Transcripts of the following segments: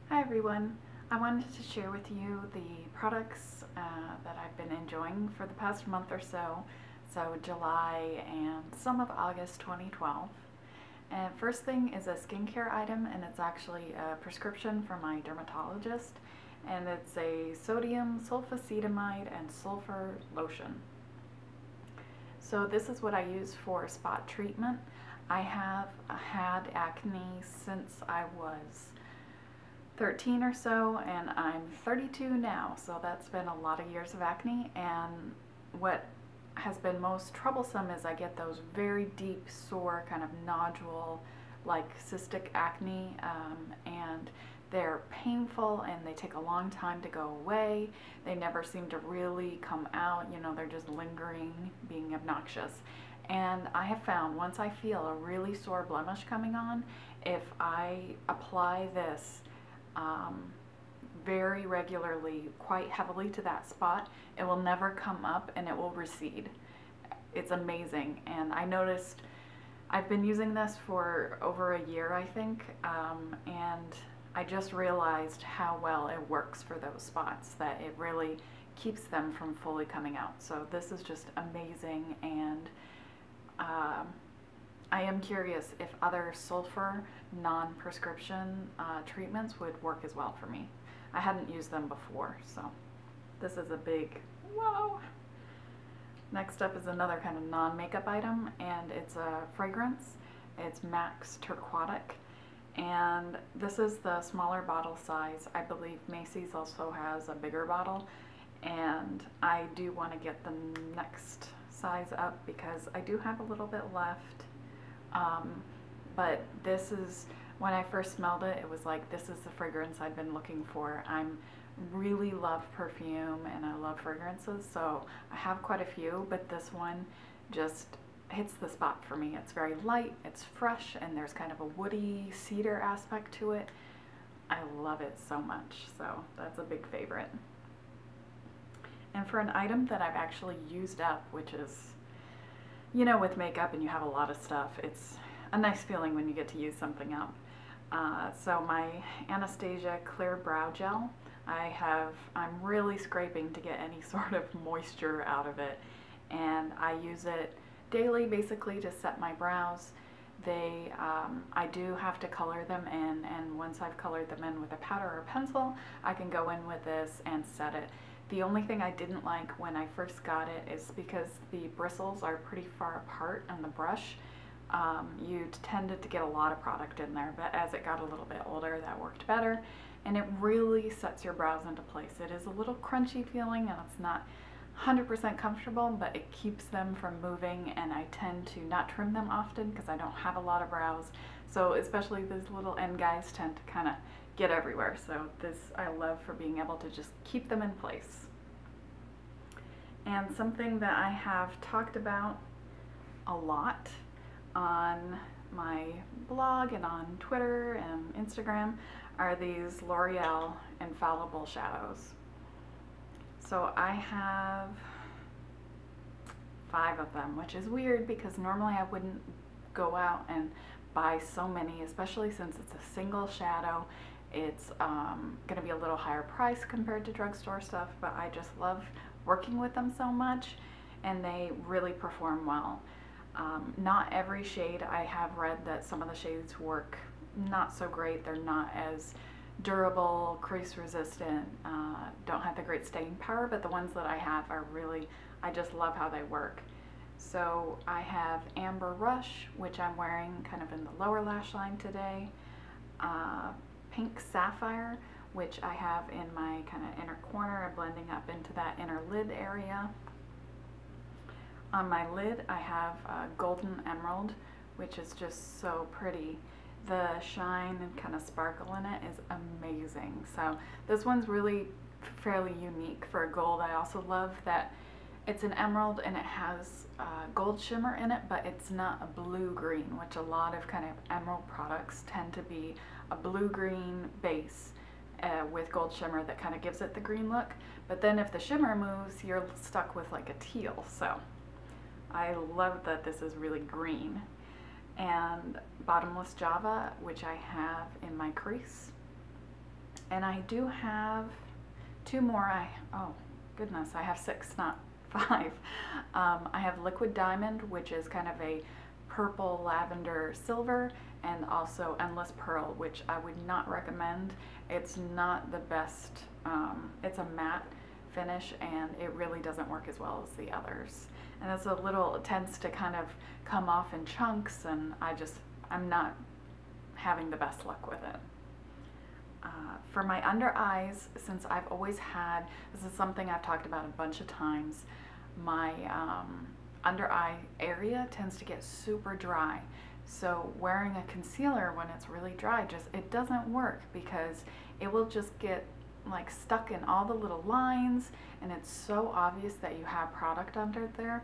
Hi everyone, I wanted to share with you the products that I've been enjoying for the past month or so, July and some of August 2012. And first thing is a skincare item, and it's actually a prescription from my dermatologist, and it's a sodium sulfacetamide and sulfur lotion. So this is what I use for spot treatment. I have had acne since I was 13 or so, and I'm 32 now, so that's been a lot of years of acne. And what has been most troublesome is I get those very deep, sore, kind of nodule like cystic acne, and they're painful and they take a long time to go away. They never seem to really come out, you know, they're just lingering, being obnoxious. And I have found once I feel a really sore blemish coming on, if I apply this very regularly, quite heavily to that spot, it will never come up and it will recede. It's amazing. And I noticed I've been using this for over a year, I think, and I just realized how well it works for those spots, that it really keeps them from fully coming out. So this is just amazing, and I am curious if other sulfur non-prescription treatments would work as well for me. I hadn't used them before, so this is a big whoa. Next up is another kind of non-makeup item, and it's a fragrance. It's Max Turquatic, and this is the smaller bottle size. I believe Macy's also has a bigger bottle, and I do want to get the next size up because I do have a little bit left. But this is, when I first smelled it, it was like, this is the fragrance I've been looking for. I'm really love perfume and I love fragrances, so I have quite a few, but this one just hits the spot for me. It's very light, it's fresh, and there's kind of a woody cedar aspect to it. I love it so much, so that's a big favorite. And for an item that I've actually used up, which is, you know, with makeup and you have a lot of stuff, it's a nice feeling when you get to use something up. So my Anastasia Clear Brow Gel, I'm really scraping to get any sort of moisture out of it, and I use it daily basically to set my brows. I do have to color them in, and once I've colored them in with a powder or pencil, I can go in with this and set it. The only thing I didn't like when I first got it is because the bristles are pretty far apart on the brush. You tended to get a lot of product in there, but as it got a little bit older, that worked better, and it really sets your brows into place. It is a little crunchy feeling, and it's not 100% comfortable, but it keeps them from moving, and I tend to not trim them often because I don't have a lot of brows, so especially these little end guys tend to kind of get everywhere, so this I love for being able to just keep them in place. And something that I have talked about a lot on my blog and on Twitter and Instagram are these L'Oreal Infallible shadows. So I have 5 of them, which is weird because normally I wouldn't go out and buy so many, especially since it's a single shadow. It's going to be a little higher price compared to drugstore stuff, but I just love working with them so much, and they really perform well. Not every shade, I have read that some of the shades work not so great. They're not as durable, crease resistant, don't have the great staying power, but the ones that I have are really, I just love how they work. So I have Amber Rush, which I'm wearing kind of in the lower lash line today. Pink Sapphire, which I have in my kind of inner corner, blending up into that inner lid area. On my lid, I have Golden Emerald, which is just so pretty. The shine and kind of sparkle in it is amazing. So this one's really fairly unique for a gold. I also love that it's an emerald and it has gold shimmer in it, but it's not a blue-green, which a lot of kind of emerald products tend to be a blue-green base with gold shimmer that kind of gives it the green look. But then if the shimmer moves, you're stuck with like a teal. So I love that this is really green. And Bottomless Java, which I have in my crease. And I do have 2 more. Oh goodness, I have 6, not 5. I have Liquid Diamond, which is kind of a purple lavender silver, and also Endless Pearl, which I would not recommend. It's not the best. It's a matte finish, and it really doesn't work as well as the others. And it's it tends to kind of come off in chunks, and I'm not having the best luck with it. For my under eyes, since I've always had, this is something I've talked about a bunch of times, my under eye area tends to get super dry. So wearing a concealer when it's really dry, it doesn't work, because it will just get like stuck in all the little lines, and it's so obvious that you have product under there,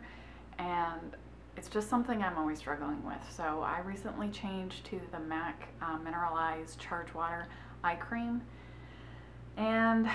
and it's just something I'm always struggling with. So I recently changed to the MAC Mineralized Charge Water Eye Cream, and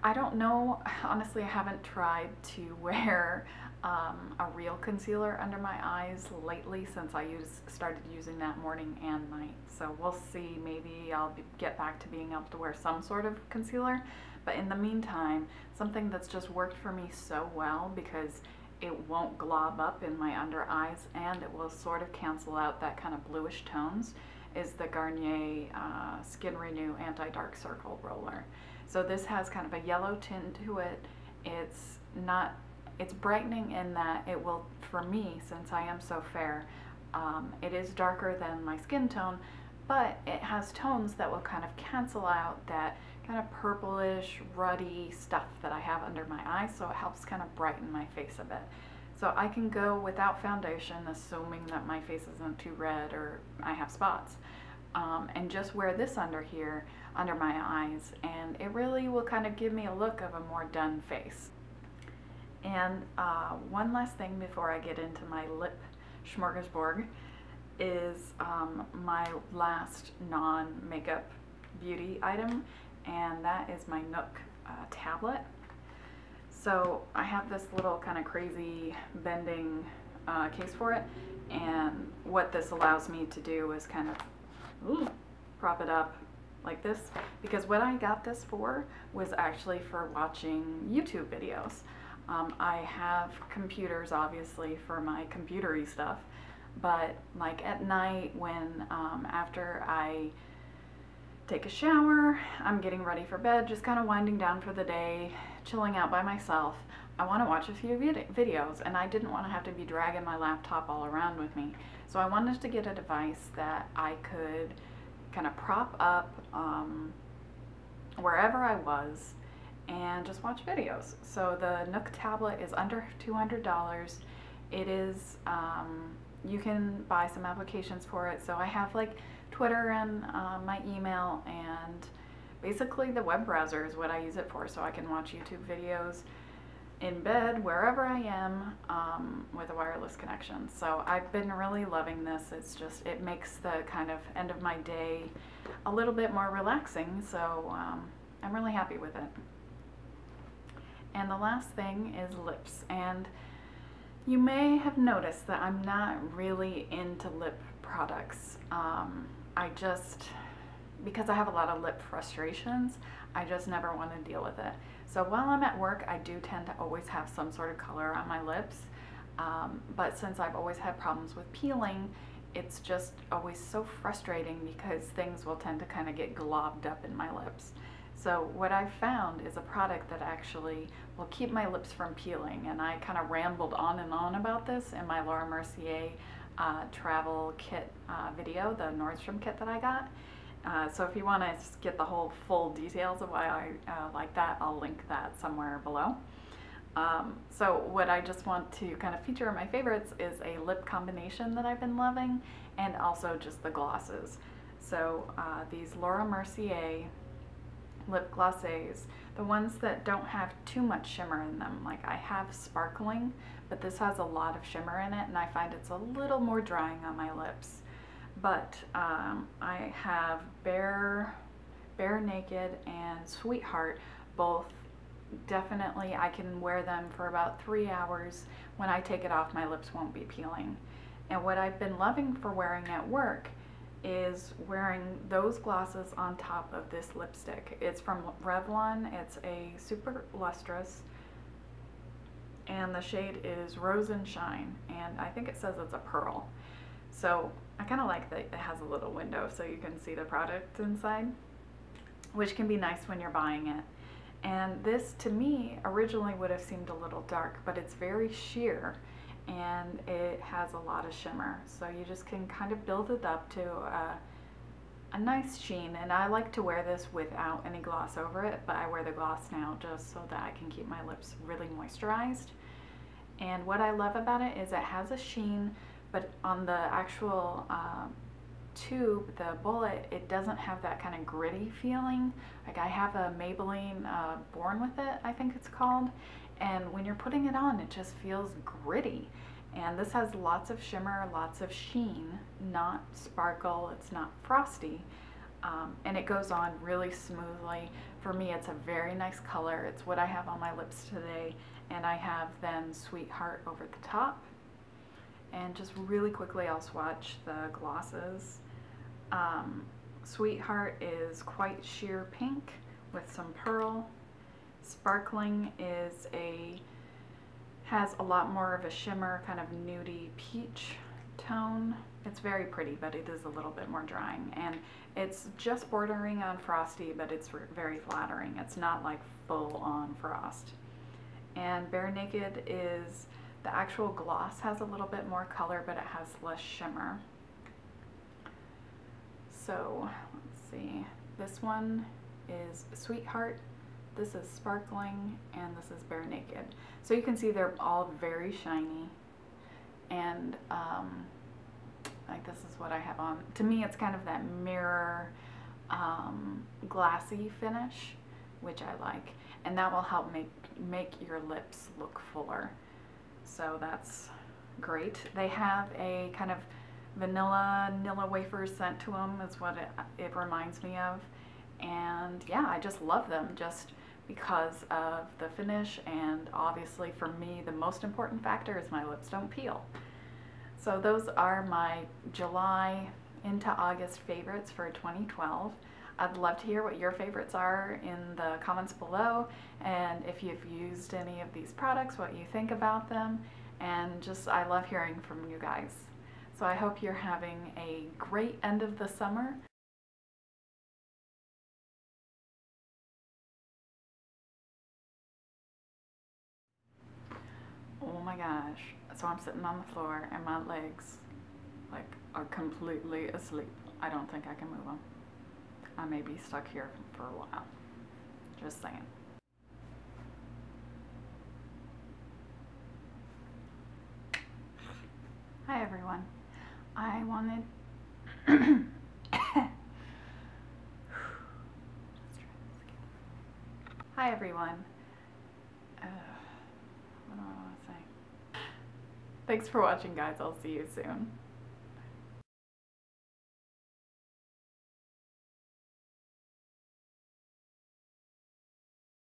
I don't know, honestly, I haven't tried to wear a real concealer under my eyes lately since I started using that morning and night. So we'll see, maybe I'll get back to being able to wear some sort of concealer. But in the meantime, something that's just worked for me so well, because it won't glob up in my under eyes and it will sort of cancel out that kind of bluish tones, is the Garnier Skin Renew Anti-Dark Circle Roller. So this has kind of a yellow tint to it. It's brightening in that it will, for me, since I am so fair, it is darker than my skin tone, but it has tones that will kind of cancel out that kind of purplish, ruddy stuff that I have under my eyes, so it helps kind of brighten my face a bit. So I can go without foundation, assuming that my face isn't too red or I have spots, and just wear this under here, under my eyes, and it really will kind of give me a look of a more done face. And one last thing before I get into my lip smorgasbord is my last non-makeup beauty item, and that is my Nuk Tablet. So I have this little kind of crazy bending case for it, and what this allows me to do is kind of prop it up like this, because what I got this for was actually for watching YouTube videos. I have computers, obviously, for my computery stuff, but like at night when after I take a shower, I'm getting ready for bed, just kind of winding down for the day, chilling out by myself, I want to watch a few videos, and I didn't want to have to be dragging my laptop all around with me. So I wanted to get a device that I could kind of prop up wherever I was and just watch videos. So the Nuk Tablet is under $200. It is, you can buy some applications for it. So I have like Twitter and my email, and basically the web browser is what I use it for, so I can watch YouTube videos in bed, wherever I am, with a wireless connection. So I've been really loving this. It's just, it makes the kind of end of my day a little bit more relaxing, so I'm really happy with it. And the last thing is lips, and you may have noticed that I'm not really into lip products. Because I have a lot of lip frustrations, I just never want to deal with it. So while I'm at work, I do tend to always have some sort of color on my lips, but since I've always had problems with peeling, it's just always so frustrating because things will tend to kind of get globbed up in my lips. So what I've found is a product that actually will keep my lips from peeling, and I kind of rambled on and on about this in my Laura Mercier travel kit video, the Nordstrom kit that I got. So if you want to get the whole full details of why I like that, I'll link that somewhere below. So what I just want to kind of feature in my favorites is a lip combination that I've been loving, and also just the glosses. So these Laura Mercier lip glosses, the ones that don't have too much shimmer in them. Like I have sparkling, but this has a lot of shimmer in it, and I find it's a little more drying on my lips. But I have Bare Naked and Sweetheart, both definitely, I can wear them for about 3 hours. When I take it off, my lips won't be peeling. And what I've been loving for wearing at work is wearing those glosses on top of this lipstick. It's from Revlon. It's a SuperLustrous, and the shade is Rose and Shine, and I think it says it's a pearl. So I kind of like that it has a little window so you can see the product inside, which can be nice when you're buying it. And this, to me, originally would have seemed a little dark, but it's very sheer and it has a lot of shimmer. So you just can kind of build it up to a nice sheen. And I like to wear this without any gloss over it, but I wear the gloss now just so that I can keep my lips really moisturized. And what I love about it is it has a sheen, but on the actual tube, the bullet, it doesn't have that kind of gritty feeling. Like I have a Maybelline Born With It, I think it's called, and when you're putting it on, it just feels gritty. And this has lots of shimmer, lots of sheen, not sparkle, it's not frosty, and it goes on really smoothly. For me, it's a very nice color. It's what I have on my lips today, and I have then Sweetheart over the top. And just really quickly, I'll swatch the glosses. Sweetheart is quite sheer pink with some pearl. Sparkling has a lot more of a shimmer, kind of nudie peach tone. It's very pretty, but it is a little bit more drying. And it's just bordering on frosty, but it's very flattering. It's not like full on frost. And Bare Naked is, the actual gloss has a little bit more color, but it has less shimmer. So let's see, this one is Sweetheart, this is Sparkling, and this is Bare Naked. So you can see they're all very shiny, and like this is what I have on. To me, it's kind of that mirror glassy finish, which I like, and that will help make your lips look fuller. So that's great. They have a kind of vanilla wafer scent to them, is what it reminds me of. And yeah, I just love them just because of the finish, and obviously for me the most important factor is my lips don't peel. So those are my July into August favorites for 2012. I'd love to hear what your favorites are in the comments below, and if you've used any of these products, what you think about them, and just I love hearing from you guys. So I hope you're having a great end of the summer. Oh my gosh, so I'm sitting on the floor and my legs like are completely asleep. I don't think I can move them. I may be stuck here for a while. Just saying. Hi everyone. I wanted Hi everyone. What do I want to say? Thanks for watching, guys. I'll see you soon.